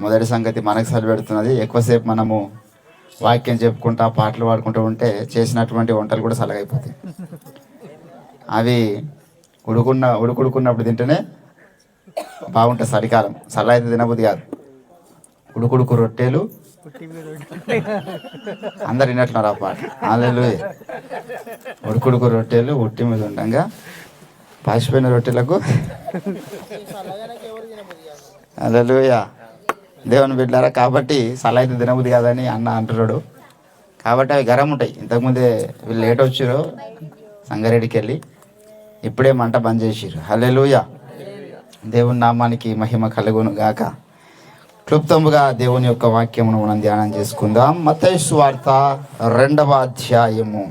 మొదటి సంగతి మనకు సరిపెడుతున్నది. ఎక్కువసేపు మనము వాక్యం చెప్పుకుంటా పాటలు పాడుకుంటూ ఉంటే చేసినటువంటి వంటలు కూడా సలగైపోతాయి. అవి ఉడుకుడుకున్నప్పుడు తింటేనే బాగుంటుంది. చలికాలం చల్ల అయితే తినబుద్ది కాదు. ఉడుకుడుకు రొట్టెలు అందరు విన్నట్టున్నారు ఆ పాట. హల్లెలూయా. ఉడుకుడుకు రొట్టెలు ఉట్టి మీద ఉండగా పాసిపోయిన రొట్టెలకు హల్లెలూయా. దేవుని బిడ్డారా, కాబట్టి చల్ల అయితే తినబుద్ది కాదని అన్న అంటున్నాడు. కాబట్టి అవి గరం ఉంటాయి. ఇంతకుముందే వీళ్ళు లేట్ వచ్చారు సంగారెడ్డికి వెళ్ళి, ఇప్పుడే మంట బంద్ చేసిర్రు. హల్లెలూయా. దేవుని నామానికి మహిమ కలుగును గాక. క్లుప్తముగా దేవుని యొక్క వాక్యమును మనం ధ్యానం చేసుకుందాం. మత్తయి సువార్త 2వ అధ్యాయము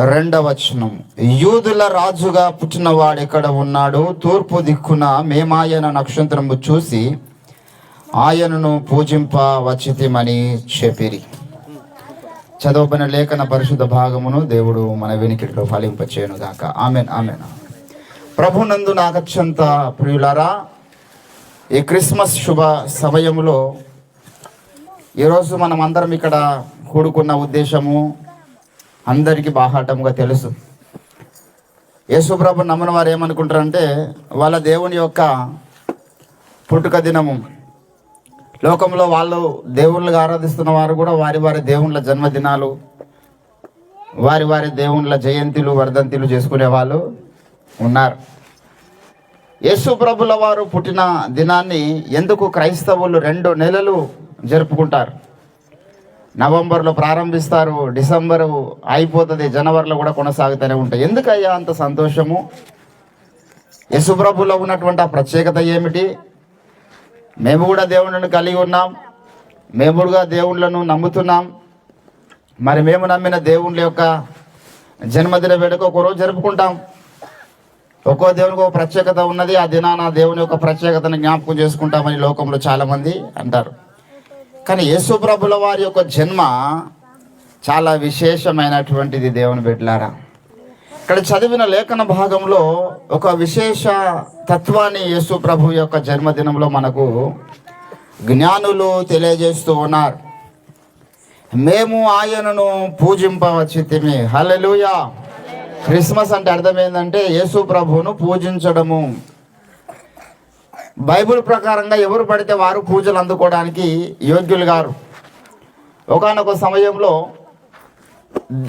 2వ వచనం. యూదుల రాజుగా పుట్టినవాడు ఎక్కడ ఉన్నాడు? తూర్పు దిక్కున మేమాయన నక్షత్రము చూసి ఆయనను పూజింప వచ్చితిమని చెప్పిరి. చదవబడిన లేఖన పరిశుద్ధ భాగమును దేవుడు మన వెనికిడిలో ఫలింపచేయును గాక. Amen, amen. ప్రభునందు నాకు అత్యంత ప్రియులారా, ఈ క్రిస్మస్ శుభ సమయంలో ఈరోజు మనం అందరం ఇక్కడ కూడుకున్న ఉద్దేశము అందరికీ బాహాటంగా తెలుసు. యేసుప్రభు నమ్మని వారు ఏమనుకుంటారంటే వాళ్ళ దేవుని యొక్క పుట్టుక దినము. లోకంలో వాళ్ళు దేవుళ్ళుగా ఆరాధిస్తున్న వారు కూడా వారి వారి దేవుళ్ళ జన్మదినాలు, వారి వారి దేవుళ్ళ జయంతిలు వర్ధంతిలు చేసుకునే వాళ్ళు ఉన్నారు. యేసు ప్రభుల వారు పుట్టిన దినాన్ని ఎందుకు క్రైస్తవులు 2 నెలలు జరుపుకుంటారు? నవంబర్లో ప్రారంభిస్తారు, డిసెంబరు అయిపోతుంది, జనవరిలో కూడా కొనసాగుతూనే ఉంటాయి. ఎందుకయ్యా అంత సంతోషము? యేసు ప్రభులో ఉన్నటువంటి ఆ ప్రత్యేకత ఏమిటి? మేము కూడా దేవుళ్ళను కలిగి ఉన్నాం, మేము కూడా దేవుళ్ళను నమ్ముతున్నాం. మరి మేము నమ్మిన దేవుళ్ళ యొక్క జన్మదిన వేడుక ఒకరోజు జరుపుకుంటాం. ఒక్కో దేవునికి ఒక ప్రత్యేకత ఉన్నది. ఆ దినాన దేవుని యొక్క ప్రత్యేకతను జ్ఞాపకం చేసుకుంటామని లోకంలో చాలామంది అంటారు. కానీ యేసు ప్రభుల వారి యొక్క జన్మ చాలా విశేషమైనటువంటిది. దేవుని బిడ్డలారా, ఇక్కడ చదివిన లేఖన భాగంలో ఒక విశేష తత్వాన్ని యేసు ప్రభు యొక్క జన్మదినంలో మనకు జ్ఞానులు తెలియజేస్తూ ఉన్నారు. మేము ఆయనను పూజింపవచ్చితిమి. హల్లెలూయా. క్రిస్మస్ అంటే అర్థం ఏంటంటే యేసు ప్రభువును పూజించడము. బైబిల్ ప్రకారంగా ఎవరు పడితే వారు పూజలు అందుకోవడానికి యోగ్యులు గారు. ఒకానొక సమయంలో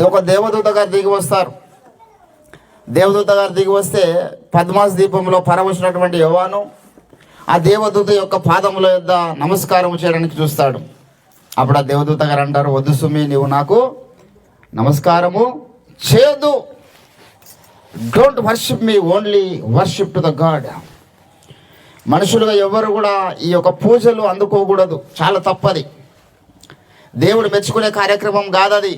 ఒక దేవదూత గారు దిగి వస్తారు. దేవదూత గారు దిగి వస్తే పద్మాస్ దీపంలో పరవశినటువంటి యోవాను ఆ దేవదూత యొక్క పాదముల యొద్ద నమస్కారం చేయడానికి చూస్తాడు. అప్పుడు ఆ దేవదూత గారు అంటారు, వద్దు సుమి, నీవు నాకు నమస్కారము చేయొద్దు. Don't worship me, only worship to the God. మనుషులుగా ఎవరు కూడా ఈ యొక్క పూజలు అందుకోకూడదు. చాలా తప్పది. దేవుడు మెచ్చుకునే కార్యక్రమం కాదది.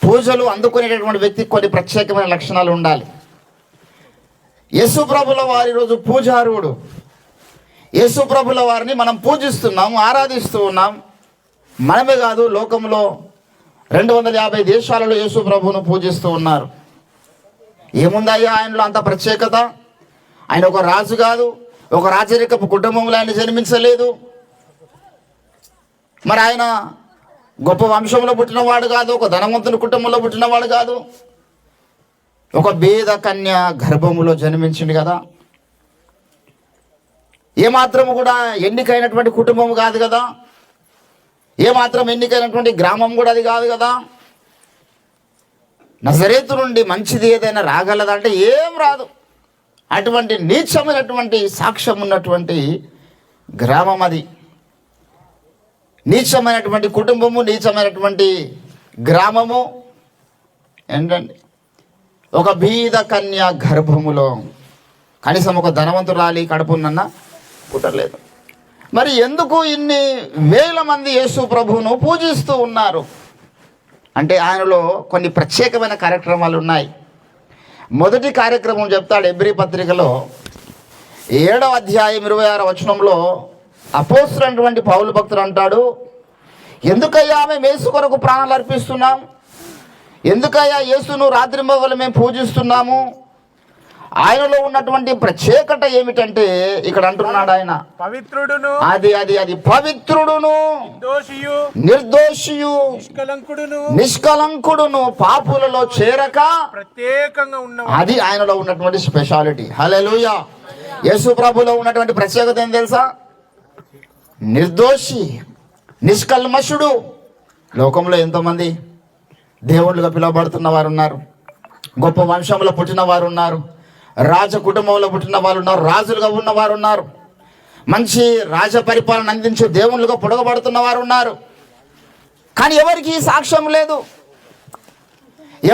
పూజలు అందుకునేటటువంటి వ్యక్తికి కొన్ని ప్రత్యేకమైన లక్షణాలు ఉండాలి. యేసు ప్రభుల వారి రోజు పూజారుడు. యేసు ప్రభుల వారిని మనం పూజిస్తున్నాం, ఆరాధిస్తూ ఉన్నాం. మనమే కాదు, లోకంలో 250 దేశాలలో యేసు ప్రభువును పూజిస్తూ ఉన్నారు. ఏముందయ్యా ఆయనలో అంత ప్రత్యేకత? ఆయన ఒక రాజు కాదు, ఒక రాజరికపు కుటుంబంలో ఆయన జన్మించలేదు. మరి ఆయన గొప్ప వంశంలో పుట్టినవాడు కాదు, ఒక ధనవంతుని కుటుంబంలో పుట్టినవాడు కాదు, ఒక బీద కన్య గర్భములో జన్మించింది కదా. ఏమాత్రము కూడా ఎన్నికైనటువంటి కుటుంబం కాదు కదా, ఏమాత్రం ఎన్నికైనటువంటి గ్రామం కూడా అది కాదు కదా. నజరేతు నుండి మంచిది ఏదైనా రాగలదంటే ఏం రాదు. అటువంటి నీచమైనటువంటి సాక్ష్యం ఉన్నటువంటి గ్రామం అది. నీచమైనటువంటి కుటుంబము, నీచమైనటువంటి గ్రామము. ఏంటండి, ఒక బీద కన్య గర్భములో కనీసం ఒక ధనవంతురాలి కడుపునన్నా పుట్టలేదు. మరి ఎందుకు ఇన్ని వేల మంది యేసు ప్రభువును పూజిస్తూ ఉన్నారు అంటే ఆయనలో కొన్ని ప్రత్యేకమైన కార్యక్రమాలు ఉన్నాయి. మొదటి కార్యక్రమం చెప్తాడు ఎబ్రీ పత్రికలో 7వ అధ్యాయం 26వ వచనంలో. అపోస్తలుడైనటువంటి పౌలు భక్తుడు అంటాడు, ఎందుకయ్యా మేము యేసు కొరకు ప్రాణాలు అర్పిస్తున్నాం? ఎందుకయ్యా యేసును రాత్రింబవళ్ళు మేము పూజిస్తున్నాము? ఆయనలో ఉన్నటువంటి ప్రత్యేకత ఏమిటంటే ఇక్కడ అంటున్నాడు ఆయన పవిత్రుడును, అది పవిత్రుడును, నిర్దోషియు, నిష్కలంకుడును, పాపులలో చేరక ప్రత్యేకంగా ఉన్న, అది ఆయనలో ఉన్నటువంటి స్పెషాలిటీ. హల్లెలూయా. యేసు ప్రభులో ఉన్నటువంటి ప్రత్యేకత ఏం తెలుసా? నిర్దోషి, నిష్కల్మషుడు. లోకంలో ఎంతోమంది దేవుళ్ళుగా పిలువబడుతున్న వారు ఉన్నారు, గొప్ప వంశంలో పుట్టిన వారు ఉన్నారు, రాజ కుటుంబంలో పుట్టిన వారు ఉన్నారు, రాజులుగా ఉన్నవారు ఉన్నారు, మంచి రాజ పరిపాలన అందించే దేవుళ్ళుగా పొడగబడుతున్న వారు ఉన్నారు. కానీ ఎవరికి సాక్ష్యం లేదు,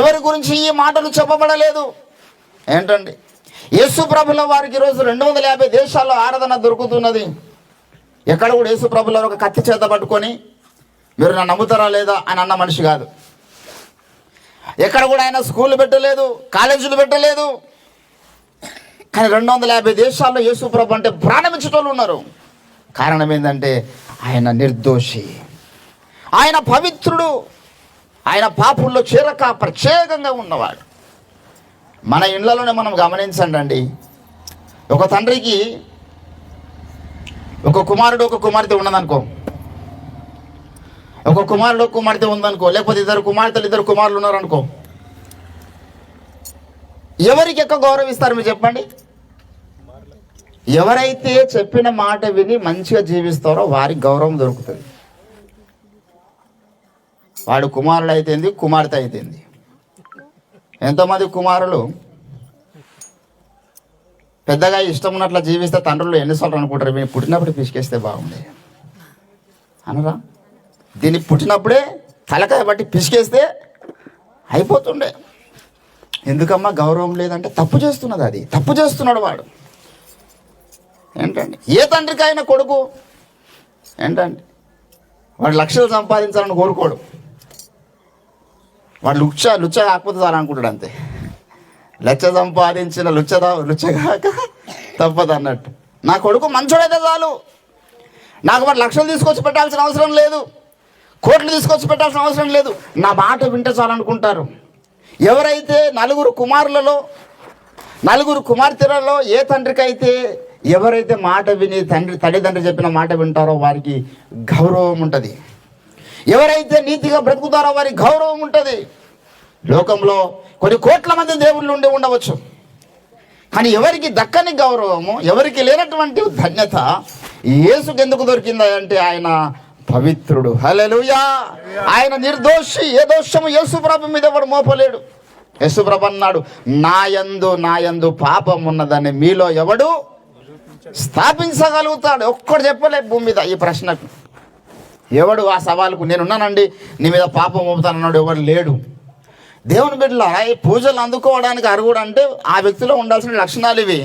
ఎవరి గురించి ఈ మాటలు చెప్పబడలేదు. ఏంటండి, యేసు ప్రభుల వారికి ఈరోజు 250 దేశాల్లో ఆరాధన దొరుకుతున్నది. ఎక్కడ కూడా యేసు ప్రభుల ఒక కత్తి చేత పట్టుకొని మీరు నన్ను నమ్ముతారా లేదా అని అన్న మనిషి కాదు. ఎక్కడ కూడా ఆయన స్కూళ్ళు పెట్టలేదు, కాలేజీలు పెట్టలేదు. కానీ 250 దేశాల్లో యేసు ప్రభు అంటే ప్రాణమిచ్చేటోళ్ళు ఉన్నారు. కారణం ఏంటంటే ఆయన నిర్దోషి, ఆయన పవిత్రుడు, ఆయన పాపుల్లో చేరక ప్రత్యేకంగా ఉన్నవాడు. మన ఇళ్లలోనే మనం గమనించండి అండి, ఒక తండ్రికి ఒక కుమారుడు ఒక కుమార్తె ఉన్నదనుకో, ఒక కుమారుడు ఒక కుమార్తె ఉందనుకో, లేకపోతే ఇద్దరు కుమార్తెలు ఇద్దరు కుమారులు ఉన్నారనుకో, ఎవరికి ఎక్కువ గౌరవిస్తారు మీరు చెప్పండి? ఎవరైతే చెప్పిన మాట విని మంచిగా జీవిస్తారో వారికి గౌరవం దొరుకుతుంది. వాడు కుమారుడు అయితేంది, కుమార్తె అయితేంది. ఎంతోమంది కుమారులు పెద్దగా ఇష్టం ఉన్నట్లు జీవిస్తే తండ్రులు ఎన్నిసార్లు అనుకుంటారు, వీళ్ళు పుట్టినప్పుడు పిసికేస్తే బాగుండే అనరా? దీన్ని పుట్టినప్పుడే తలకాయ బట్టి పిసికేస్తే అయిపోతుండే. ఎందుకమ్మా గౌరవం లేదంటే తప్పు చేస్తున్నది, అది తప్పు చేస్తున్నాడు వాడు. ఏంటండి, ఏ తండ్రికైనా కొడుకు ఏంటండి వాడు లక్షలు సంపాదించాలని కోరుకోడు, వాడు లుచ్చ కాకపోతే చాలనుకుంటాడు అంతే. లచ్చ సంపాదించిన లుచ్చగాక తప్పదు అన్నట్టు. నా కొడుకు మంచోడైతే చాలు, నాకు వాడు లక్షలు తీసుకొచ్చి పెట్టాల్సిన అవసరం లేదు, కోట్లు తీసుకొచ్చి పెట్టాల్సిన అవసరం లేదు, నా మాట వింటే చాలనుకుంటారు. ఎవరైతే నలుగురు కుమార్తెలలో ఏ తండ్రికైతే ఎవరైతే మాట విని తల్లిదండ్రులు చెప్పిన మాట వింటారో వారికి గౌరవం ఉంటుంది. ఎవరైతే నీతిగా బ్రతుకుతారో వారికి గౌరవం ఉంటుంది. లోకంలో కొన్ని కోట్ల మంది దేవుళ్ళు ఉండవచ్చు, కానీ ఎవరికి దక్కని గౌరవము, ఎవరికి లేనటువంటి ధన్యత యేసుకు ఎందుకు దొరికిందా అంటే ఆయన పవిత్రుడు. హల్లెలూయా. ఆయన నిర్దోషి, ఏ దోషము యేసు ప్రభు మీద ఎవడు మోపలేడు. యేసు ప్రభు అన్నాడు, నాయందు పాపం ఉన్నదని మీలో ఎవడు స్థాపించగలుగుతాడు? ఒక్కడు చెప్పలే భూమి మీద ఈ ప్రశ్నకు. ఎవడు ఆ సవాలుకు నేనున్నానండి నీ మీద పాపం మోపుతానన్నాడు ఎవడు లేడు. దేవుని బిడ్డలారా, ఈ పూజలు అందుకోవడానికి అర్హుడు అంటే ఆ వ్యక్తిలో ఉండాల్సిన లక్షణాలు ఇవి.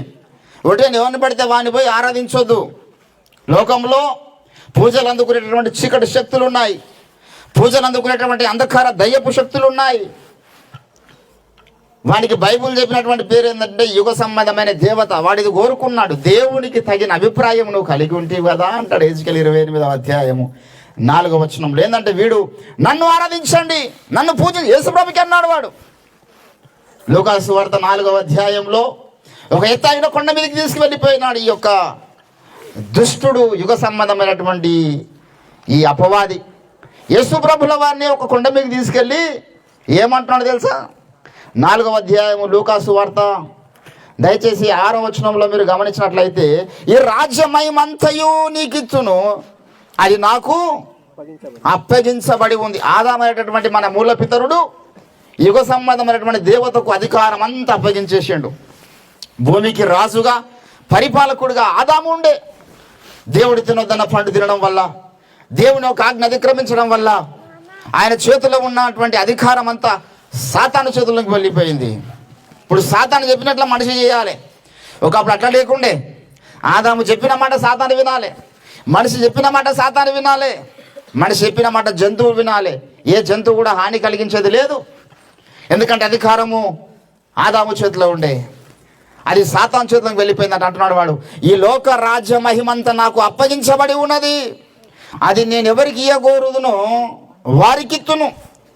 ఒకటే ఎవరిని పడితే వాడిని పోయి ఆరాధించొద్దు. లోకంలో పూజలు అందుకునేటటువంటి చీకటి శక్తులు ఉన్నాయి, పూజలు అందుకునేటువంటి అంధకార దయ్యపు శక్తులు ఉన్నాయి. వాడికి బైబుల్ చెప్పినటువంటి పేరు ఏంటంటే యుగ సంబంధమైన దేవత. వాడిది కోరుకున్నాడు, దేవునికి తగిన అభిప్రాయం నువ్వు కలిగి ఉంటేవి కదా అంటాడు ఎజికేల్ 28వ అధ్యాయము 4వ వచనంలో. ఏంటంటే వీడు నన్ను ఆరాధించండి, నన్ను పూజ యేసుప్రభుకి అన్నాడు వాడు. లూకాసు వార్త 4వ అధ్యాయంలో ఒక ఎత్తైన కొండ మీదకి తీసుకువెళ్ళిపోయినాడు ఈ యొక్క దుష్టుడు, యుగ సంబంధమైనటువంటి ఈ అపవాది. యేసుప్రభుల వారిని ఒక కొండ మీదకి తీసుకెళ్ళి ఏమంటున్నాడు తెలుసా? 4వ అధ్యాయము లూకాసు వార్త దయచేసి 6వ వచనంలో మీరు గమనించినట్లయితే, ఈ రాజ్యమయమంతయు నీకిచ్చును, అది నాకు అప్పగించబడి ఉంది. ఆదామైనటువంటి మన మూల పితరుడు యుగ సంబంధమైనటువంటి దేవతకు అధికారం అంతా అప్పగించేసిండు. భూమికి రాజుగా పరిపాలకుడుగా ఆదాము ఉండే. దేవుడు తినొద్దన్న పండు తినడం వల్ల, దేవుని ఒక ఆజ్ఞ అతిక్రమించడం వల్ల ఆయన చేతిలో ఉన్నటువంటి అధికారం అంతా సాతాను చేతుల్లోకి వెళ్ళిపోయింది. ఇప్పుడు సాతాను చెప్పినట్లు మనిషి చేయాలి. ఒకప్పుడు అట్లా లేకుండే. ఆదాము చెప్పిన మాట సాతాను వినాలి, మనిషి చెప్పిన మాట సాతాను వినాలి, మనిషి చెప్పిన మాట జంతువు వినాలి. ఏ జంతువు కూడా హాని కలిగించేది లేదు, ఎందుకంటే అధికారము ఆదాము చేతిలో ఉండే, అది సాతాను చేతిలోకి వెళ్ళిపోయిందని అంటున్నాడు వాడు. ఈ లోక రాజ్య మహిమంతా నాకు అప్పగించబడి ఉన్నది, అది నేను ఎవరికి ఇయ్యగోరుదునో వారికిత్తును.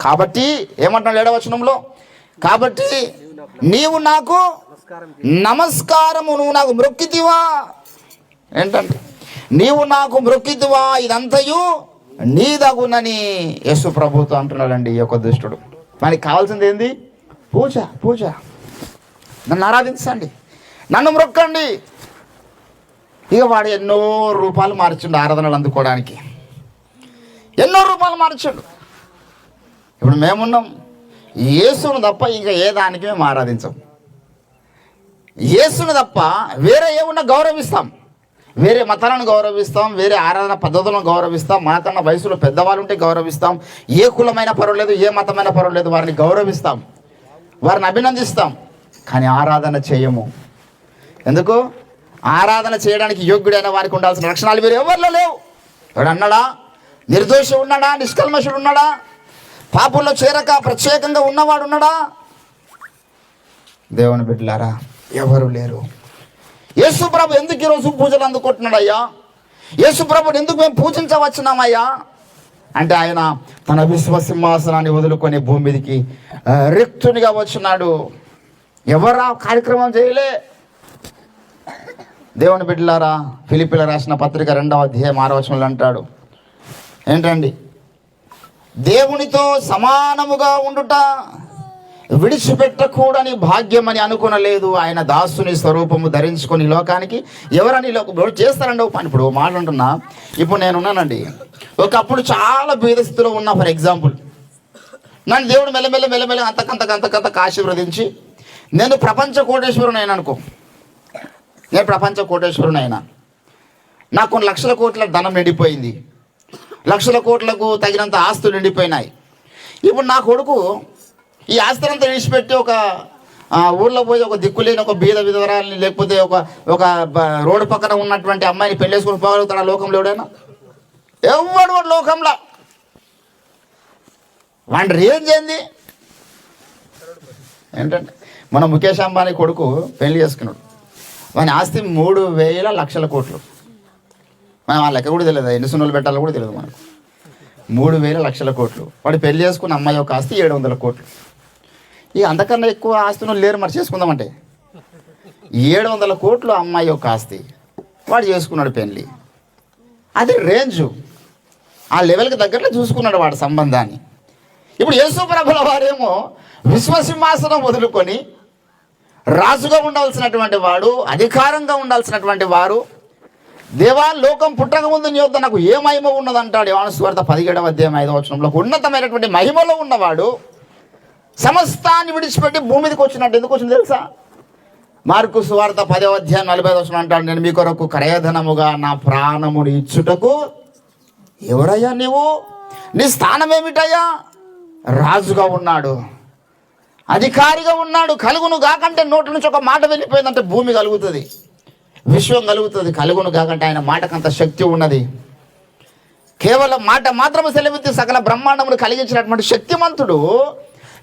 కాబట్టి ఏమంటున్నాడు 7వ వచనంలో, కాబట్టి నీవు నాకు నమస్కారము నువ్వు నాకు మ్రొక్కితివా. ఏంటంటే నీవు నాకు మ్రొక్కితివా, ఇదంతయు నీదగునని యేసు ప్రభుతో అంటున్నాడండి ఈ యొక్క దుష్టుడు. మనకి కావాల్సింది ఏంది? పూజ. పూజ. నన్ను ఆరాధించండి, నన్ను మ్రొక్కండి. ఇక వాడు ఎన్నో రూపాయలు మార్చిండు ఆరాధనలు అందుకోవడానికి, ఎన్నో రూపాయలు మార్చాడు. ఇప్పుడు మేమున్నాం, యేసును తప్ప ఇంకా ఏ దానికి మేము ఆరాధించాం. యేసును తప్ప వేరే ఏమున్నా గౌరవిస్తాం, వేరే మతాలను గౌరవిస్తాం, వేరే ఆరాధన పద్ధతులను గౌరవిస్తాం, మనకన్నా వయసులో పెద్దవాళ్ళు ఉంటే గౌరవిస్తాం. ఏ కులమైన పర్వాలేదు, ఏ మతమైన పర్వాలేదు, వారిని గౌరవిస్తాం, వారిని అభినందిస్తాం. కానీ ఆరాధన చేయము. ఎందుకు? ఆరాధన చేయడానికి యోగ్యుడైన వారికి ఉండాల్సిన లక్షణాలు వేరే ఎవరిలో లేవు. వాడు అన్నాడా? నిర్దోషి ఉన్నాడా? నిష్కల్మషుడు ఉన్నాడా? పాపుల్లో చేరక ప్రత్యేకంగా ఉన్నవాడు ఉన్నాడా? దేవుని బిడ్డలారా, ఎవరు లేరు. యేసు ప్రభు ఎందుకు ఈరోజు పూజలు అందుకుంటున్నాడు అయ్యా? యేసు ప్రభుని ఎందుకు మేము పూజించవచ్చున్నామయ్యా అంటే ఆయన తన విశ్వసింహాసనాన్ని వదులుకొని భూమి మీదకి రిక్తునిగా వచ్చినాడు. ఎవరా కార్యక్రమం చేయలే. దేవుని బిడ్డలారా, ఫిలిప్పీల రాసిన పత్రిక 2వ అధ్యాయం 6వ వచనంలో అంటాడు ఏంటండి? దేవునితో సమానముగా ఉండుట విడిచిపెట్టకూడని భాగ్యమని అనుకునలేదు. ఆయన దాసుని స్వరూపము ధరించుకొని లోకానికి ఎవరని చేస్తారండి ఒక పని. ఇప్పుడు మాట్లాడుతున్నా, ఇప్పుడు నేనున్నానండి, ఒకప్పుడు చాలా బీద స్థితిలో ఉన్నా. ఫర్ ఎగ్జాంపుల్, నన్ను దేవుడు మెల్లమెల్ల అంతకంత ఆశీర్వదించి నేను ప్రపంచ కోటేశ్వరుని అయినా అనుకో. నేను ప్రపంచ కోటేశ్వరుని అయినా, నాకు కొన్ని లక్షల కోట్ల ధనం నిండిపోయింది, లక్షల కోట్లకు తగినంత ఆస్తులు నిండిపోయినాయి. ఇప్పుడు నా కొడుకు ఈ ఆస్తినంతా విడిచిపెట్టి ఒక ఊళ్ళో పోయి ఒక దిక్కులేని ఒక బీద విధవరాలని, లేకపోతే ఒక రోడ్డు పక్కన ఉన్నటువంటి అమ్మాయిని పెళ్ళేసుకొని పోగలుగుతాడు ఆ లోకంలో ఎవడైనా? ఎవడు లోకంలో వాడి రేంజ్ ఏంది? ఏంటంటే మన ముఖేష్ అంబానీ కొడుకు పెళ్లి చేసుకున్నాడు, వాని ఆస్తి 3,000 లక్షల కోట్లు. మనం ఆ లెక్క కూడా తెలియదు, ఎన్ని సున్నులు పెట్టాలో కూడా తెలియదు మనకు. 3,000 లక్షల కోట్లు. వాడు పెళ్లి చేసుకున్న అమ్మాయి యొక్క ఆస్తి 700 కోట్లు. ఇక అంతకన్నా ఎక్కువ ఆస్తులు లేరు మరి చేసుకుందామంటే. 700 కోట్లు అమ్మాయి యొక్క ఆస్తి, వాడు చేసుకున్నాడు పెళ్ళి. అది రేంజు, ఆ లెవెల్కి దగ్గరలో చూసుకున్నాడు వాడు సంబంధాన్ని. ఇప్పుడు యేసు ప్రభుల వారేమో విశ్వసింహాసనం వదులుకొని రాజుగా ఉండాల్సినటువంటి వాడు, అధికారంగా ఉండాల్సినటువంటి వారు, దేవా లోకం పుట్టక ముందు నీ వద్ద నాకు ఏ మహిమ ఉన్నదంటాడు యోహాను సువార్త 17వ అధ్యాయం 5వ వచనంలో. ఉన్నతమైనటువంటి మహిమలో ఉన్నవాడు సమస్తాన్ని విడిచిపెట్టి భూమి మీదకి వచ్చినట్టు ఎందుకు వచ్చింది తెలుసా? మార్కు సువార్త 10వ అధ్యాయం 45వ వచనం అంటాడు, నేను మీ కొరకు క్రయధనముగా నా ప్రాణముని ఇచ్చుటకు ఎవరయ్యా నీవు? నీ స్థానం ఏమిటయ్యా? రాజుగా ఉన్నాడు, అధికారిగా ఉన్నాడు. కలుగును కాకంటే నోటి నుంచి ఒక మాట వెళ్ళిపోయిందంటే భూమి కలుగుతుంది, విశ్వం కలుగుతుంది. కలుగును కాకంటే ఆయన మాటకంత శక్తి ఉన్నది. కేవలం మాట మాత్రమే సెలవిస్తే సకల బ్రహ్మాండమును కలిగించినటువంటి శక్తిమంతుడు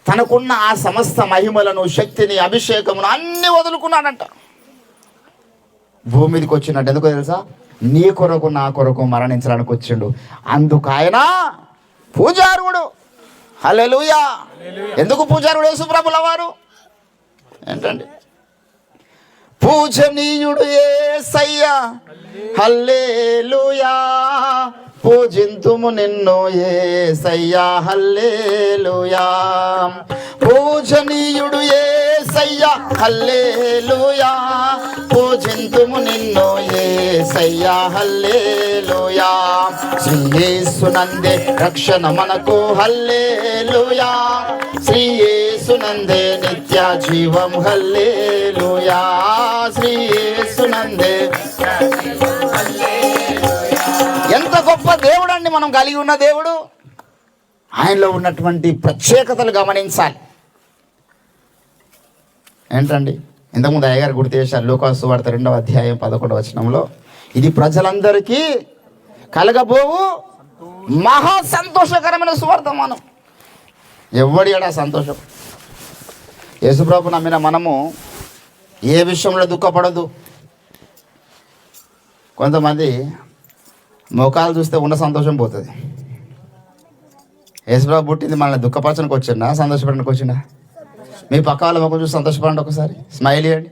తనకున్న ఆ సమస్త మహిమలను, శక్తిని, అభిషేకమును అన్ని వదులుకున్నాడంట. భూమి మీదకి వచ్చినట్టు ఎందుకో తెలుసా? నీ కొరకు నా కొరకు మరణించడానికి వచ్చిండు. అందుకు ఆయన పూజారుడు. హల్లెలూయా. ఎందుకు పూజారుడు యేసు ప్రభుల వారు? ఏంటండి? పూజనీయుడు యేసయ్యా, హల్లెలూయా. పూజింతుము నిన్ను యేసయ్యా, హల్లెలూయా. పూజనీయుడు యేసయ్యా, హల్లెలూయా. పూజింతుము నిన్ను యేసయ్యా, హల్లెలూయా. శ్రీ యేసునందే రక్షణ మనకు, హల్లెలూయా. శ్రీ యేసునందే నిత్య జీవం, హల్లెలూయా. శ్రీ యేసునందే. ఎంత గొప్ప దేవుడు అండి మనం కలిగి ఉన్న దేవుడు. ఆయనలో ఉన్నటువంటి ప్రత్యేకతలు గమనించాలి. ఏంటండి? ఇంతకుముందు అయ్యగారు గుర్తు చేశారు, లూకాసు సువార్త 2వ అధ్యాయం 11వ వచనంలో, ఇది ప్రజలందరికీ కలగబోవు మహా సంతోషకరమైన సువార్తమానం. ఎవడి ఎడా సంతోషం? యేసుప్రభు నమ్మిన మనము ఏ విషయంలో దుఃఖపడదు. కొంతమంది ముఖాలు చూస్తే ఉన్న సంతోషం పోతుంది. యేసుప్రభు పుట్టింది మనల్ని దుఃఖపరచడానికి వచ్చిండా, సంతోషపడడానికి వచ్చిండా? మీ పక్క వాళ్ళ ముఖం చూసి సంతోషపడండి, ఒకసారి స్మైల్ ఇవ్వండి.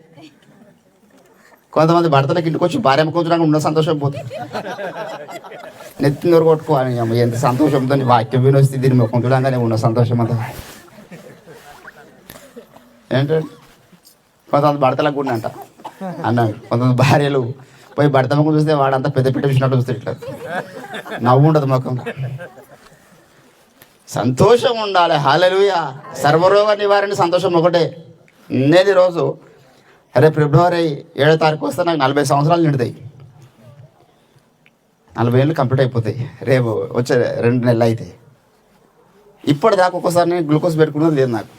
కొంతమంది భర్తలకు ఇంటికి వచ్చి భార్య ముఖం చూడడానికి ఉన్న సంతోషం పోతుంది. నెత్తి నూరు కొట్టుకోవాలి, ఎంత సంతోషంతో వాక్యం వినొస్తే దీని ముఖం చూడంగానే ఉన్న సంతోషం అంతా ఏంటంటే కొంతమంది భర్తలకు కూడా అంట అన్నాడు. కొంతమంది భార్యలు పోయి భర్త ముఖం చూస్తే వాడంతా పెద్ద పెద్ద చూసినట్టు చూస్తే ఇట్లా నవ్వు ఉండదు ముఖం. సంతోషం ఉండాలి. హల్లెలూయా. సర్వరోగ నివారణ సంతోషం ఒకటే. నేను ఈరోజు రేపు ఫిబ్రవరి 7వ తారీఖు వస్తే నాకు 40 సంవత్సరాలు నిండుతాయి. 40 ఏళ్ళు కంప్లీట్ అయిపోతాయి రేపు వచ్చే 2 నెలలు అయితే. ఇప్పటిదాకా ఒక్కోసారి నేను గ్లూకోజ్ పెట్టుకున్నది లేదు నాకు.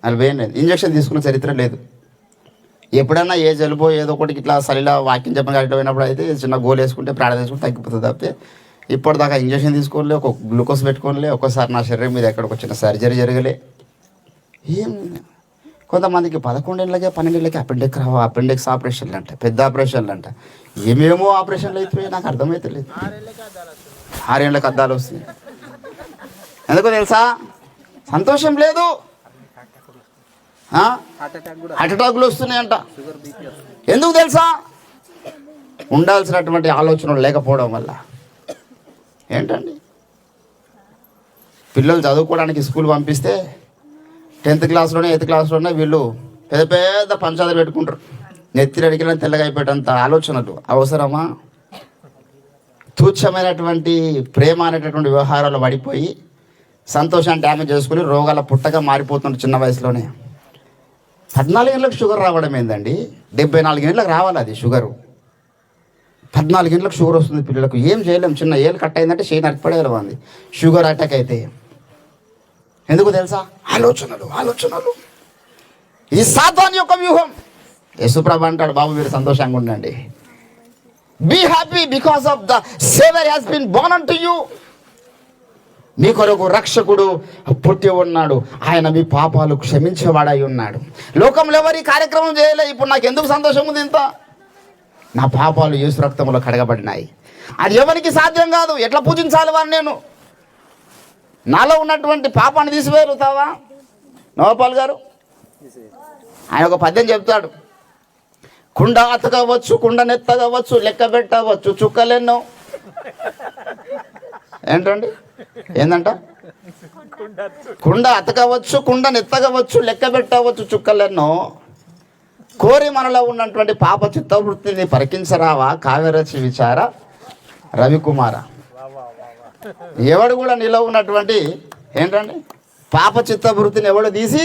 40 ఏళ్ళు లేదు, ఇంజక్షన్ తీసుకున్న చరిత్ర లేదు. ఎప్పుడన్నా ఏ జలుబో ఏదో ఒకటి ఇట్లా సరిలా వాకింగ్ చెప్పిన కరెక్ట్ అయినప్పుడు అయితే చిన్న గోలు వేసుకుంటే ప్రాణం వేసుకుంటే తగ్గిపోతుంది తప్పితే ఇప్పటిదాకా ఇంజక్షన్ తీసుకోలే, ఒక గ్లూకోజ్ పెట్టుకోలే, ఒక్కోసారి నా శరీరం మీద ఎక్కడికి వచ్చిన సర్జరీ జరగలే. ఏం కొంతమందికి 11 ఏళ్ళకే 12 ఏళ్ళకి అపెండిక్స్ ఆపరేషన్లు అంట, పెద్ద ఆపరేషన్లు అంట, ఏమేమో ఆపరేషన్లు అవుతున్నాయి. నాకు అర్థమైతే లేదు. 6 ఏళ్ళకి అద్దాలు వస్తున్నాయి. ఎందుకో తెలుసా? సంతోషం లేదు. హార్ట్ అటాక్లు వస్తున్నాయంట. ఎందుకు తెలుసా? ఉండాల్సినటువంటి ఆలోచనలు లేకపోవడం వల్ల. ఏంటండి, పిల్లలు చదువుకోవడానికి స్కూల్ పంపిస్తే 10th క్లాస్లోనే 8th క్లాస్లోనే వీళ్ళు పెద్ద పెద్ద పంచాయతీలు పెట్టుకుంటారు. నెత్తిని అడిగిన తెల్లగా అయిపోయేటంత ఆలోచనలు అవసరమా? తుచ్చమైనటువంటి ప్రేమ అనేటటువంటి వ్యవహారాలు పడిపోయి సంతోషాన్ని డ్యామేజ్ చేసుకుని రోగాల పుట్టగా మారిపోతున్నారు చిన్న వయసులోనే. 14 ఏళ్ళకి షుగర్ రావడం ఏందండి? 74 ఏళ్ళకి రావాలి అది షుగరు. 14 ఏళ్ళకి షుగర్ వస్తుంది పిల్లలకు. ఏం చేయలేం, చిన్న ఏళ్ళు కట్ అయిందంటే చేయి నరిపడేయాలి అంది షుగర్ అటాక్ అయితే. ఎందుకు తెలుసా? ఆలోచనలు. ఇది సాతాను యొక్క వ్యూహం. యేసుప్రభు అంటాడు, బాబు మీరు సంతోషంగా ఉండండి. Be happy because of the saviour has been born unto you. మీ కొరకు రక్షకుడు పుట్టి ఉన్నాడు. ఆయన మీ పాపాలు క్షమించేవాడై ఉన్నాడు. లోకంలో ఎవరు ఈ కార్యక్రమం చేయలే. ఇప్పుడు నాకు ఎందుకు సంతోషం ఉంది ఇంత? నా పాపాలు యేసు రక్తంలో కడగబడినాయి. అది ఎవరికి సాధ్యం కాదు. ఎట్లా పూజించాలి వాడిని నేను? నాలో ఉన్నటువంటి పాపాన్ని తీసివేరుతావా? నవపాల్ గారు ఆయన ఒక పద్యం చెప్తాడు. కుండ అతకవచ్చు, కుండ నెత్తగవచ్చు, లెక్క పెట్టవచ్చు చుక్కలెన్నో. ఏంటండి, ఏందంట? కుండ అతకవచ్చు, కుండ నెత్తగవచ్చు, లెక్క పెట్టవచ్చు చుక్కలెన్నో. కోరి మనలో ఉన్నటువంటి పాప చిత్తవృత్తిని పరికించరావా కావ్యరచి విచార రవికుమార. ఎవడు కూడా నీలో ఉన్నటువంటి ఏంటండి పాప చిత్తవృత్తిని ఎవడు తీసి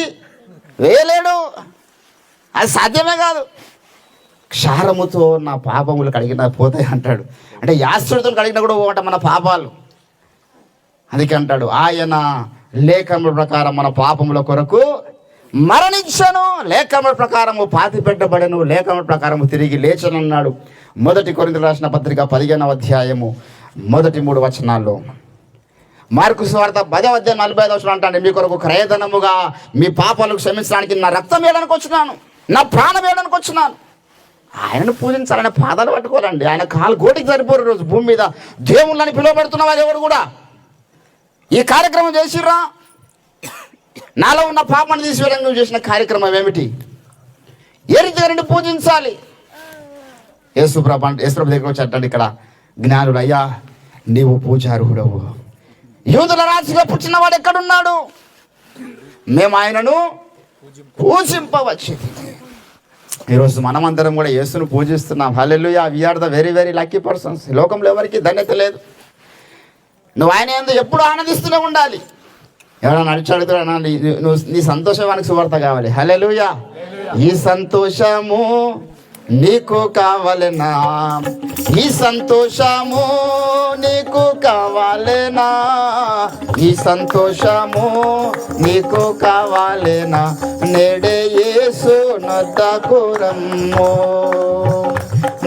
వేయలేడు. అది సాధ్యమే కాదు. క్షారముతో నా పాపములు కడిగినా పోతాయి అంటాడు. అంటే యాశ్చర్యతో కడిగినా కూడా పోవట మన పాపాలు. అందుకే అంటాడు, ఆయన లేఖముల ప్రకారం మన పాపముల కొరకు మరణించను, లేఖముల ప్రకారము పాతి పెట్టబడను, లేఖముల ప్రకారము తిరిగి లేచనన్నాడు. 1 కొరింథీయులకు రాసిన పత్రిక 15వ అధ్యాయము మొదటి 3 వచనాల్లో. మార్కు సువార్త 10వ అధ్యాయం 45వ వచనం అంటాడు, మీ కొరకు క్రయధనముగా మీ పాపాలను క్షమించడానికి నా రక్తం వేయడానికి వచ్చినాను, నా ప్రాణం వేయడానికి వచ్చినాను. ఆయనను పూజించాలని పాదాలు పట్టుకోవాలండి. ఆయన కాలు గోటికి సరిపోరు. రోజు భూమి మీద దేవుళ్ళని పిలువబడుతున్న వారు ఎవరు కూడా ఈ కార్యక్రమం చేసిర్రా? నాలో ఉన్న పాపాన్ని తీసివేయడానికి నువ్వు చేసిన కార్యక్రమం ఏమిటి? ఏ రీతిగా నిన్ను పూజించాలి? యేసుప్రభు దగ్గర వచ్చి అంటాడు ఇక్కడ జ్ఞానుడు, అయ్యా నీవు పూజార్హుడవు. యూదుల రాజుగా పుట్టినవాడు ఎక్కడున్నాడు? మేము ఆయనను పూజింపవచ్చు. ఈరోజు మనమందరం కూడా యేసును పూజిస్తున్నాం. హల్లెలూయా. We are the very very lucky persons. లోకంలో ఎవరికి ధన్యత లేదు. నువ్వు ఆయన యందు ఎప్పుడు ఆనందిస్తూనే ఉండాలి. ఎవరైనా అడిచాడుతున్నా నీ సంతోషానికి సువార్త కావాలి. హల్లెలూయా. ఈ సంతోషము నీకు కావాలనా? ఈ సంతోషము నీకు కావాలనా? ఈ సంతోషము నీకు కావాలనా? నేడే యేసు నొద్దకు రమ్ము,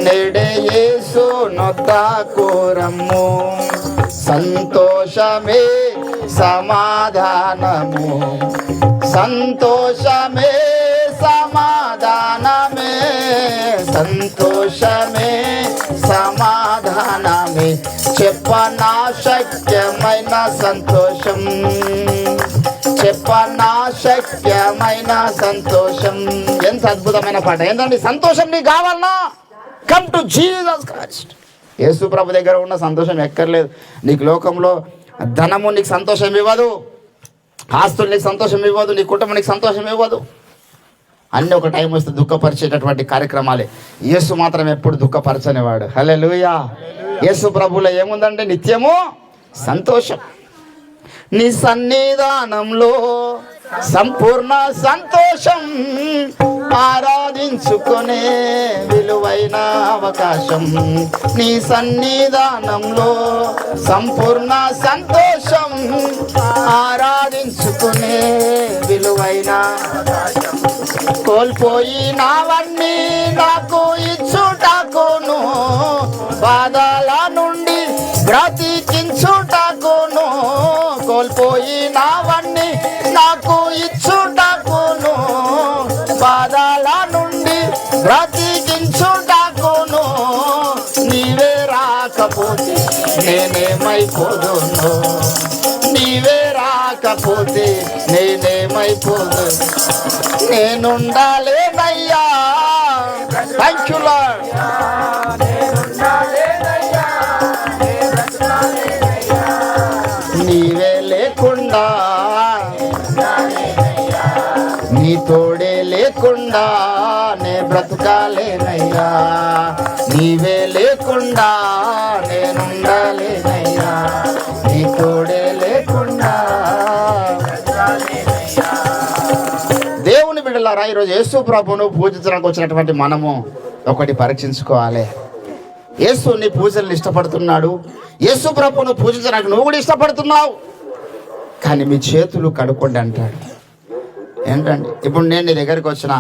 నేడే యేసు నొద్దకు రమ్ము. సంతోషమే సమాధానము, సంతోషమే సమాధానమే, సంతోషమే సమాధానమే. చెప్పనా శక్యమైన సంతోషం, చెప్పనా ఐక్యమైన సంతోషం. ఎంత అద్భుతమైన పాట! ఏంటండి సంతోషం నీకు కావాలన్నా, కమ్ టు జీసస్ క్రైస్ట్. యేసు ప్రభు దగ్గర ఉన్న సంతోషం ఎక్కర్లేదు. నీకు లోకంలో ధనము నీకు సంతోషం ఇవ్వదు, ఆస్తులు నీకు సంతోషం ఇవ్వదు, నీ కుటుంబం నీకు సంతోషం ఇవ్వదు. అన్నీ ఒక టైం వస్తే దుఃఖపరిచేటటువంటి కార్యక్రమాలే. యేసు మాత్రం ఎప్పుడు దుఃఖపరచనివాడు. హల్లెలూయా. యేసు ప్రభులో ఏముందండి? నిత్యము సంతోషం. నీ సన్నిధానంలో సంపూర్ణ సంతోషం, ఆరాధించుకునే విలువైన అవకాశం. నీ సన్నిధానంలో సంపూర్ణ సంతోషం, ఆరాధించుకునే విలువైన అవకాశం. కోల్పోయినవన్నీ నాకు ఇచ్చుటకును, బాధల నుండి బ్రతికించుటకును. కోల్పోయినవన్నీ నాకు ఇచ్చుటకును, బాధల నుండి బ్రతికించుటకును. నీవే రాకపోతే నేనేమైపోదును, నీవే రాకపోతే నేనేమైపోదు. నేనుండాలేనయ్యా. Thank you Lord. నీవే లేకుండా, నీ తోడే లేకుండా నే బ్రతుకాలేనయ్యా. నీవే లేకుండా నేనుండాలేనయ్యా, నీ తోడే లేకుండా. దేవుని బిడ్డలారా, ఈరోజు యేసు ప్రభువును పూజించడానికి వచ్చినటువంటి మనము ఒకటి పరీక్షించుకోవాలి. యేసు నీ పూజలను ఇష్టపడుతున్నాడు, యేసు ప్రభువును పూజించడానికి నువ్వు కూడా ఇష్టపడుతున్నావు, కానీ మీ చేతులు కడుక్కోండి అంటాడు. ఏంటండి? ఇప్పుడు నేను నీ దగ్గరికి వచ్చిన,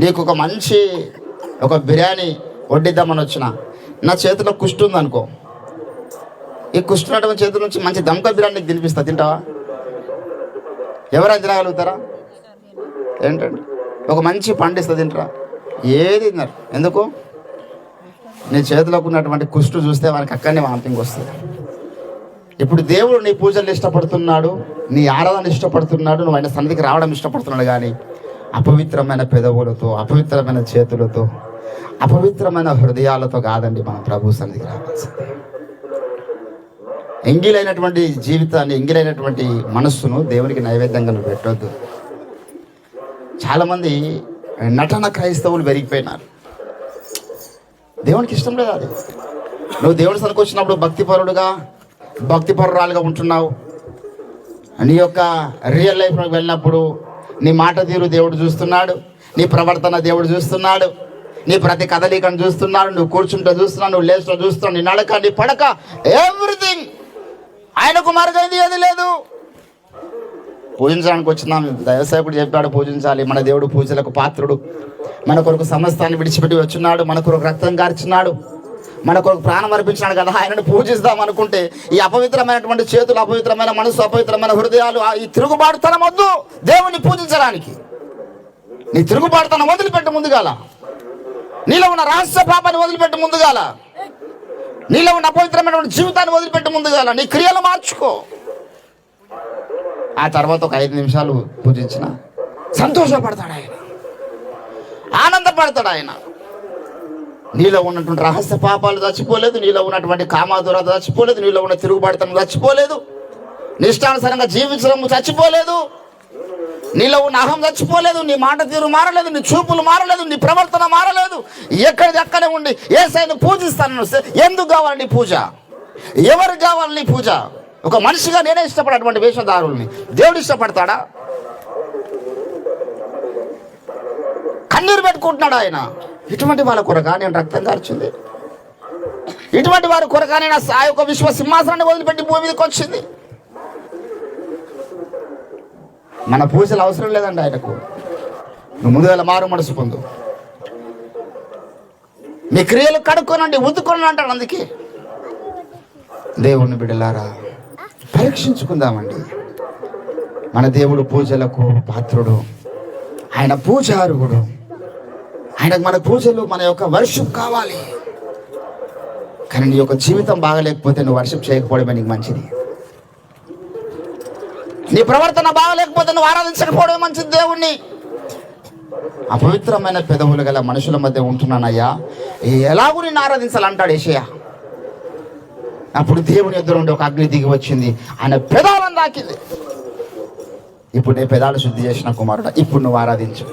నీకు ఒక మంచి బిర్యానీ వడ్డిద్దామని వచ్చిన, నా చేతిలో కుష్టు ఉందనుకో, ఈ కుష్టున్నటువంటి చేతుల నుంచి మంచి దమ్క బిర్యానీ నీకు తినిపిస్తా, తింటావా? ఎవరైనా తినగలుగుతారా? ఏంటండి? ఒక మంచి పండిస్తా, తింటారా? ఏది తిన్నారు? ఎందుకు? నీ చేతిలోకి ఉన్నటువంటి కుష్టు చూస్తే వానికి అక్కడనే వాంతింగ్ వస్తుంది. ఇప్పుడు దేవుడు నీ పూజలు ఇష్టపడుతున్నాడు, నీ ఆరాధన ఇష్టపడుతున్నాడు, నువ్వు ఆయన సన్నిధికి రావడం ఇష్టపడుతున్నాడు. కానీ అపవిత్రమైన పెదవులతో, అపవిత్రమైన చేతులతో, అపవిత్రమైన హృదయాలతో కాదండి మనం ప్రభు సన్నిధికి రావాల్సింది. ఎంగిలైనటువంటి జీవితాన్ని, ఎంగిలైనటువంటి మనస్సును దేవునికి నైవేద్యంగా నువ్వు పెట్టొద్దు. చాలామంది నటన క్రైస్తవులు పెరిగిపోయినారు. దేవునికి ఇష్టం లేదు అది. నువ్వు దేవుడి సన్నిధికి వచ్చినప్పుడు భక్తిపరురాలుగా ఉంటున్నావు. నీ యొక్క రియల్ లైఫ్లోకి వెళ్ళినప్పుడు నీ మాట తీరు దేవుడు చూస్తున్నాడు, నీ ప్రవర్తన దేవుడు చూస్తున్నాడు, నీ ప్రతి కదలికను చూస్తున్నాడు, నువ్వు కూర్చుంటే చూస్తున్నాడు, నువ్వు లేచులో చూస్తున్నాడు, నీ నడక, నీ పడక, ఎవ్రీథింగ్ ఆయనకు మరుగైంది ఏది లేదు. పూజించడానికి వచ్చినాం, దైవసేవకుడు చెప్పాడు పూజించాలి. మన దేవుడు పూజలకు పాత్రుడు. మన కొరకు సమస్తాన్ని విడిచిపెట్టి వచ్చున్నాడు, మన కొరకు రక్తం కార్చున్నాడు, మన కొరకు ప్రాణం అర్పించినాడు కదా. ఆయనను పూజిస్తాం అనుకుంటే ఈ అపవిత్రమైనటువంటి చేతులు, అపవిత్రమైన మనసు, అపవిత్రమైన హృదయాలు, ఈ తిరుగుబాటుతనం వద్దు దేవుని పూజించడానికి. నీ తిరుగుబాటుతనం వదిలిపెట్టి ముందుగాల, నీలో ఉన్న రహస్య పాపాన్ని వదిలిపెట్టి ముందుగాల, నీలో ఉన్న అపవిత్రమైనటువంటి జీవితాన్ని వదిలిపెట్టి ముందుగాల నీ క్రియలు మార్చుకో. ఆ తర్వాత ఒక 5 నిమిషాలు పూజించిన సంతోషపడతాడు ఆయన, ఆనందపడతాడు ఆయన. నీలో ఉన్నటువంటి రహస్య పాపాలు చచ్చిపోలేదు, నీలో ఉన్నటువంటి కామాదురత చచ్చిపోలేదు, నీలో ఉన్న తిరుగుబాటుతనం చచ్చిపోలేదు, నిష్టానుసారంగా జీవించడం చచ్చిపోలేదు, నీలో ఉన్న అహం చచ్చిపోలేదు, నీ మాట తీరు మారలేదు, నీ చూపులు మారలేదు, నీ ప్రవర్తన మారలేదు. ఎక్కడిది అక్కడే ఉండి యేసయ్యను పూజిస్తాను. ఎందుకు కావాలి నీ పూజ? ఎవరికి కావాలి నీ పూజ? ఒక మనిషిగా నేనే ఇష్టపడేటువంటి వేషధారుల్ని దేవుడు ఇష్టపడతాడా? కన్నీరు పెట్టుకుంటున్నాడు ఆయన. ఇటువంటి వాళ్ళ కొరగా నేను రక్తం కార్చింది, ఇటువంటి వారి కొరగా నేను ఆ యొక్క విశ్వ సింహాసనాన్ని వదిలిపెట్టి భూమి మీదకి వచ్చింది. మన పూజలు అవసరం లేదండి ఆయనకు. నువ్వు ముందుగా మారు మనసు పొందు, మీ క్రియలు కడుక్కోనండి, ఉద్దుకోనండి అంటాడు. అందుకే దేవుని బిడ్డలారా పరీక్షించుకుందామండి. మన దేవుడు పూజలకు పాత్రుడు, ఆయన పూజారుడు. ఆయనకు మన పూజలు, మన యొక్క వర్షిప్ కావాలి. కానీ నీ యొక్క జీవితం బాగలేకపోతే నువ్వు వర్షిప్ చేయకపోవడమే నీకు మంచిది. నీ ప్రవర్తన బాగలేకపోతే నువ్వు ఆరాధించకపోవడం మంచిది దేవుణ్ణి. అపవిత్రమైన పెదవులు గల మనుషుల మధ్య ఉంటున్నానయ్యా, ఎలాగూ నిన్ను ఆరాధించాలంటాడు యేషయా. అప్పుడు దేవుని ఎదురు ఉండి ఒక అగ్ని దిగి వచ్చింది, ఆయన పెదాలను తాకింది. ఇప్పుడు నీ పెదాలు శుద్ధి చేసిన కుమారుడు, ఇప్పుడు నువ్వు ఆరాధించు.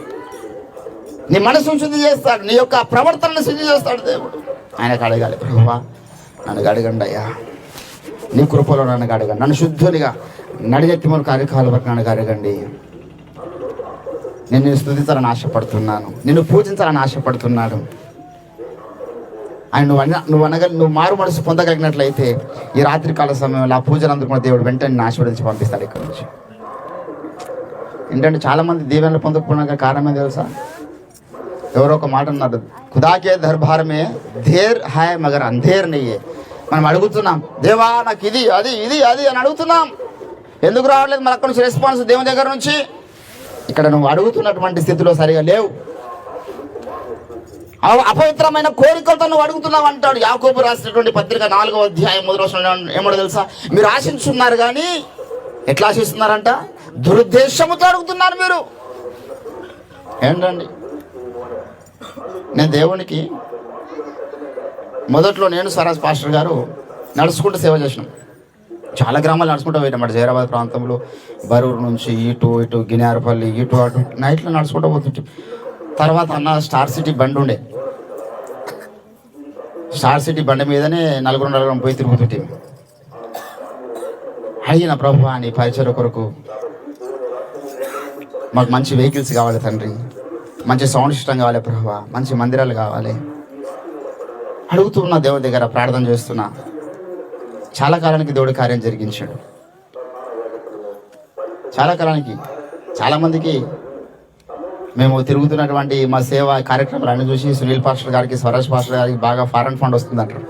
నీ మనసును శుద్ధి చేస్తాడు, నీ యొక్క ప్రవర్తనను శుద్ధి చేస్తాడు దేవుడు. ఆయనకు అడగాలి, ప్రభువా నన్ను అడగండి అయ్యా, నీ కృపలో నన్ను అడగండి, నన్ను శుద్ధునిగా నడిగెత్తిమూల కార్యకాల వరకు నన్ను అడగండి. నేను స్తుతించాలని ఆశపడుతున్నాను, నిన్ను పూజించాలని ఆశపడుతున్నాను. ఆయన నువ్వు మారు మనసు పొందగలిగినట్లయితే ఈ రాత్రికాల సమయంలో ఆ పూజలు అందుకున్న దేవుడు వెంటనే నిన్ను ఆశీర్వదించి పంపిస్తాడు ఇక్కడి నుంచి. ఏంటంటే చాలామంది దీవెనలు పొందకపోవడానికి కారణమే తెలుసా? ఎవరో ఒక మాట అన్నారు, ఖుదాకే దర్బారమే ధేర్ హాయ్ మగర్ అంధేర్ నెయ్యే. మనం అడుగుతున్నాం, దేవా నాకు ఇది అది ఇది అది అని అడుగుతున్నాం, ఎందుకు రావట్లేదు మన అక్కడి నుంచి రెస్పాన్స్ దేవుని దగ్గర నుంచి? ఇక్కడ నువ్వు అడుగుతున్నటువంటి స్థితిలో సరిగా లేవు. అపవిత్రమైన కోరికలతో నువ్వు అడుగుతున్నావు అంటాడు. యాకోబు రాసినటువంటి పత్రిక 4వ అధ్యాయం 3వ వచనంలో ఏమో తెలుసా? మీరు ఆశించున్నారు కానీ ఎట్లా ఆశిస్తున్నారంట? దురుద్దేశముతో అడుగుతున్నారు మీరు. ఏంటండి, నేను దేవునికి మొదట్లో నేను స్వరాజ్ పాస్టర్ గారు నడుచుకుంటూ సేవ చేసినాం. చాలా గ్రామాలు నడుచుకుంటూ పోయినాం. అటు జైరాబాద్ ప్రాంతంలో బరూరు నుంచి ఇటు గినారపల్లి ఇటు అటు నైట్లో నడుచుకుంటూ పోతుంటాం. తర్వాత అన్న స్టార్ సిటీ బండి ఉండే, స్టార్ సిటీ బండి మీదనే నలుగురు పోయి తిరుగుతుంటే అడిగిన, ప్రభువా నీ పరిచయ కొరకు మాకు మంచి వెహికల్స్ కావాలి తండ్రి, మంచి సౌండ్ సిస్టమ్ కావాలి ప్రభువా, మంచి మందిరాలు కావాలి అడుగుతున్నా. దేవుడి దగ్గర ప్రార్థన చేస్తున్నా. చాలా కాలానికి దేవుడి కార్యం జరిగించాడు. చాలా కాలానికి చాలామందికి మేము తిరుగుతున్నటువంటి మా సేవ కార్యక్రమాలు అన్ని చూసి సునీల్ పాస్టర్ గారికి, స్వరాజ్ పాస్టర్ గారికి బాగా ఫారెన్ ఫండ్ వస్తుంది అంటారు.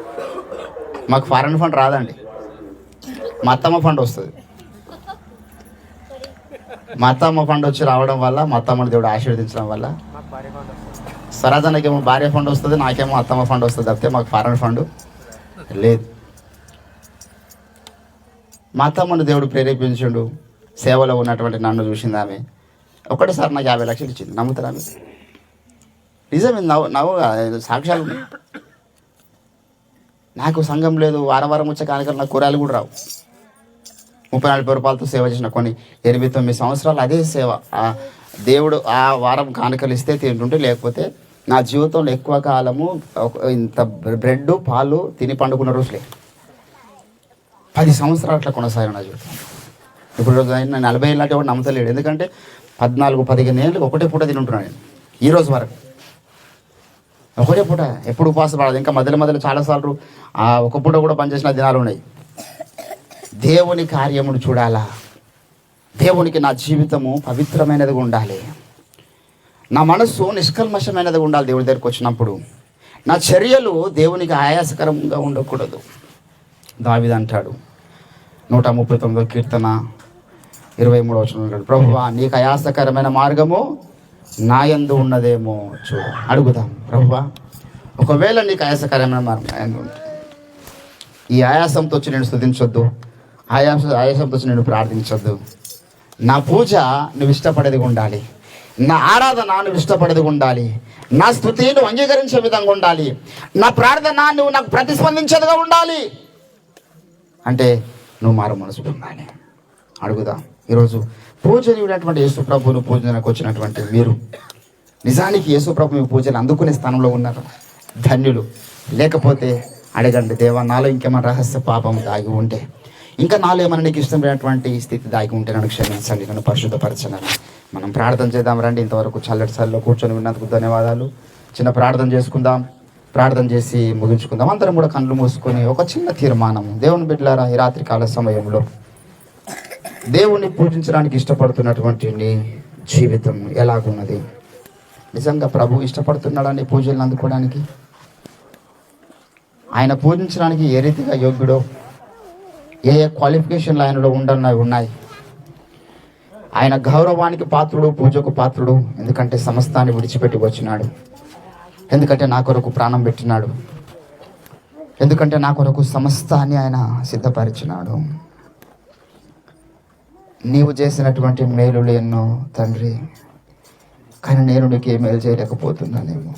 మాకు ఫారెన్ ఫండ్ రాదండి, మా అత్తమ్మ ఫండ్ వస్తుంది. మా అత్తమ్మ ఫండ్ వచ్చి రావడం వల్ల, మా అత్తమ్మని దేవుడు ఆశీర్వదించడం వల్ల స్వరాజ్ అన్నకేమో భార్య ఫండ్ వస్తుంది, నాకేమో అత్తమ్మ ఫండ్ వస్తుంది తప్పితే మాకు ఫారెన్ ఫండ్ లేదు. మా అత్తమ్మను దేవుడు ప్రేరేపించుండు. సేవలో ఉన్నటువంటి నన్ను చూసింది ఆమె. ఒకటేసారి నాకు 50 లక్షలు ఇచ్చింది. నమ్ముతారా? నిజమే, సాక్ష్యాలు ఉన్నాయి. నాకు సంఘం లేదు, వారం వచ్చే కానుకలు నాకు కూరలు కూడా రావు. 30-40 రూపాయలతో సేవ చేసిన కొన్ని 8-9 సంవత్సరాలు అదే సేవ. దేవుడు ఆ వారం కానుకలు ఇస్తే తింటుంటే, లేకపోతే నా జీవితంలో ఎక్కువ కాలము ఇంత బ్రెడ్ పాలు తిని పండుకున్న రోజులే 10 సంవత్సరాలు అట్లా కొనసాగిన నా జీవితం. ఇప్పుడు నేను 40 ఏళ్ళ కూడా నమ్మతలేడు. ఎందుకంటే 14-15 ఏళ్ళు ఒకటే పూట తింటున్నాను నేను ఈ రోజు వరకు. ఒకటే పూట, ఎప్పుడు ఉపవాసం పడదు. ఇంకా మధ్యలో చాలాసార్లు ఒక పూట కూడా పనిచేసిన దినాలు ఉన్నాయి. దేవుని కార్యమును చూడాలా? దేవునికి నా జీవితము పవిత్రమైనదిగా ఉండాలి, నా మనస్సు నిష్కల్మషమైనదిగా ఉండాలి. దేవుడి దగ్గరికి వచ్చినప్పుడు నా చర్యలు దేవునికి ఆయాసకరంగా ఉండకూడదు. దావీదు అంటాడు 139వ కీర్తన 23వ వచనం, ప్రభువా నీకు ఆయాసకరమైన మార్గము నా యందు ఉన్నదేమో చూడు. అడుగుదాం, ప్రభువా ఒకవేళ నీకు ఆయాసకరమైన మార్గం ఉంటుంది, ఈ ఆయాసంతో వచ్చి నేను స్తుతించొద్దు, ఆయాసంతో వచ్చి నేను ప్రార్థించొద్దు. నా పూజ నువ్వు ఇష్టపడేది ఉండాలి, నా ఆరాధన నువ్వు ఇష్టపడేది ఉండాలి, నా స్తుతి నువ్వు అంగీకరించే విధంగా ఉండాలి, నా ప్రార్థన నువ్వు నాకు ప్రతిస్పందించేదిగా ఉండాలి అంటే నువ్వు మారు మనసు ఉండాలి. అడుగుదాం. ఈరోజు పూజనీయుడైనటువంటి యేసుప్రభువును పూజనకు వచ్చినటువంటి మీరు నిజానికి యేసుప్రభు మీ పూజలు అందుకునే స్థానంలో ఉన్నారు, ధన్యులు. లేకపోతే అడగండి, దేవా నాలో ఇంకేమైనా రహస్య పాపం దాగి ఉంటే, ఇంకా నాలో ఏమైనా నీకు ఇష్టమైనటువంటి స్థితి దాగి ఉంటే నన్ను క్షమించండి, నన్ను పరిశుద్ధపరచండి. మనం ప్రార్థన చేద్దాం రండి. ఇంతవరకు చల్లటి చల్లో కూర్చొని విన్నందుకు ధన్యవాదాలు. చిన్న ప్రార్థన చేసుకుందాం. ప్రార్థన చేసి ముగించుకుందాం. అందరం కూడా కళ్ళు మూసుకొని ఒక చిన్న తీర్మానం. దేవుని బిడ్డలారా, ఈ రాత్రికాల సమయంలో దేవుణ్ణి పూజించడానికి ఇష్టపడుతున్నటువంటి నీ జీవితం ఎలాగున్నది? నిజంగా ప్రభు ఇష్టపడుతున్నాడని పూజలను అందుకోవడానికి, ఆయన పూజించడానికి ఏ రీతిగా యోగ్యుడో, ఏ క్వాలిఫికేషన్లు ఆయనలో ఉన్నాయి. ఆయన గౌరవానికి పాత్రుడు, పూజకు పాత్రుడు. ఎందుకంటే సమస్తాన్ని విడిచిపెట్టి వచ్చినాడు, ఎందుకంటే నా కొరకు ప్రాణం పెట్టినాడు, ఎందుకంటే నా కొరకు సమస్తాన్ని ఆయన సిద్ధపరిచినాడు. నీవు చేసినటువంటి మేలులు ఎన్నో తండ్రి, కానీ నేను నీకు ఏ మేలు చేయలేకపోతున్నానేమో.